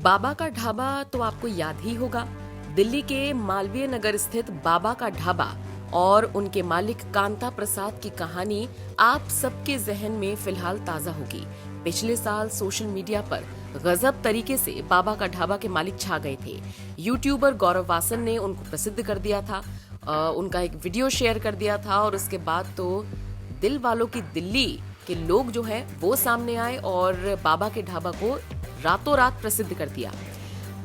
बाबा का ढाबा तो आपको याद ही होगा। दिल्ली के मालवीय नगर स्थित बाबा का ढाबा और उनके मालिक कांता प्रसाद की कहानी आप सबके जहन में फिलहाल ताजा होगी। पिछले साल सोशल मीडिया पर गजब तरीके से बाबा का ढाबा के मालिक छा गए थे। यूट्यूबर गौरव वासन ने उनको प्रसिद्ध कर दिया था, उनका एक वीडियो शेयर कर दिया था और उसके बाद तो दिल वालों की दिल्ली के लोग जो है वो सामने आए और बाबा के ढाबा को रातों रात प्रसिद्ध कर दिया।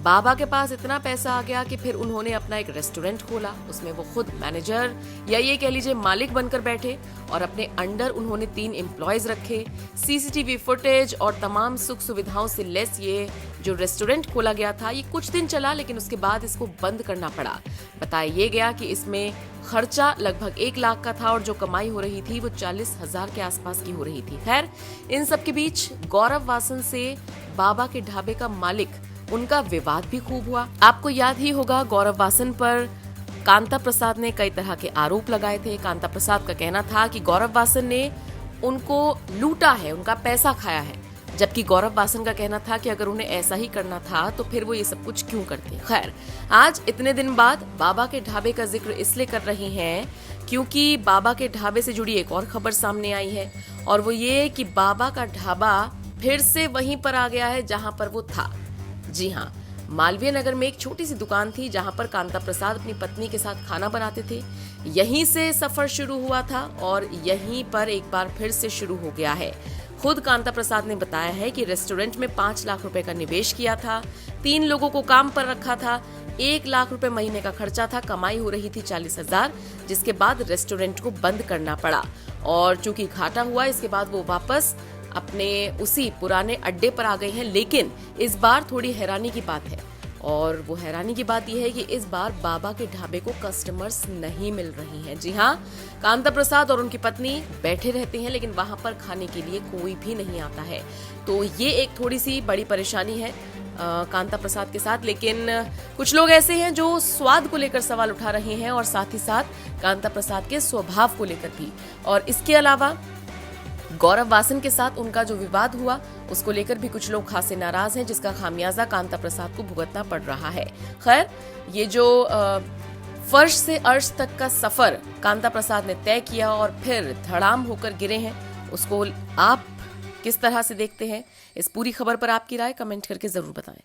बाबा के पास इतना पैसा आ गया कि फिर उन्होंने अपना एक रेस्टोरेंट खोला। उसमें वो खुद मैनेजर या ये कह लीजिए मालिक बनकर बैठे और अपने अंडर उन्होंने 3 एम्प्लॉयज रखे। सीसीटीवी फुटेज और तमाम सुख सुविधाओं से लेस ये जो रेस्टोरेंट खोला गया था ये कुछ दिन चला, लेकिन उसके बाद इसको बंद करना पड़ा। बताया ये गया कि इसमें खर्चा लगभग 1 लाख का था और जो कमाई हो रही थी वो 40,000 के आसपास की हो रही थी। खैर, इन सब के बीच गौरव वासन से बाबा के ढाबे का मालिक, उनका विवाद भी खूब हुआ। आपको याद ही होगा, गौरव वासन पर कांता प्रसाद ने कई तरह के आरोप लगाए थे। कांता प्रसाद का कहना था कि गौरव वासन ने उनको लूटा है, उनका पैसा खाया है, जबकि गौरव वासन का कहना था कि अगर उन्हें ऐसा ही करना था तो फिर वो ये सब कुछ क्यों करते। खैर, आज इतने दिन बाद बाबा के ढाबे का जिक्र इसलिए कर रही हैं क्योंकि बाबा के ढाबे से जुड़ी एक और खबर सामने आई है और वो ये कि बाबा का ढाबा फिर से वहीं पर आ गया है जहां पर वो था। जी हाँ, मालवीय नगर में एक छोटी सी दुकान थी जहां पर कांता प्रसाद अपनी पत्नी के साथ खाना बनाते थे। यहीं से सफर शुरू हुआ था और यहीं पर एक बार फिर से शुरू हो गया है। खुद कांता प्रसाद ने बताया है कि रेस्टोरेंट में 5 लाख रुपए का निवेश किया था, 3 लोगों को काम पर रखा था, 1 लाख रुपए महीने का खर्चा था, कमाई हो रही थी 40,000, जिसके बाद रेस्टोरेंट को बंद करना पड़ा और चूंकि घाटा हुआ इसके बाद वो वापस अपने उसी पुराने अड्डे पर आ गए हैं। लेकिन इस बार थोड़ी हैरानी की बात है और वो हैरानी की बात यह है कि इस बार बाबा के ढाबे को कस्टमर्स नहीं मिल रही हैं। जी हाँ, कांता प्रसाद और उनकी पत्नी बैठे रहते हैं लेकिन वहां पर खाने के लिए कोई भी नहीं आता है। तो ये एक थोड़ी सी बड़ी परेशानी है कांता प्रसाद के साथ। लेकिन कुछ लोग ऐसे हैं जो स्वाद को लेकर सवाल उठा रहे हैं और साथ ही साथ कांता प्रसाद के स्वभाव को लेकर भी। और इसके अलावा गौरव वासन के साथ उनका जो विवाद हुआ उसको लेकर भी कुछ लोग खासे नाराज हैं, जिसका खामियाजा कांता प्रसाद को भुगतना पड़ रहा है। खैर, ये जो फर्श से अर्श तक का सफर कांता प्रसाद ने तय किया और फिर धड़ाम होकर गिरे हैं, उसको आप किस तरह से देखते हैं? इस पूरी खबर पर आपकी राय कमेंट करके जरूर बताएं।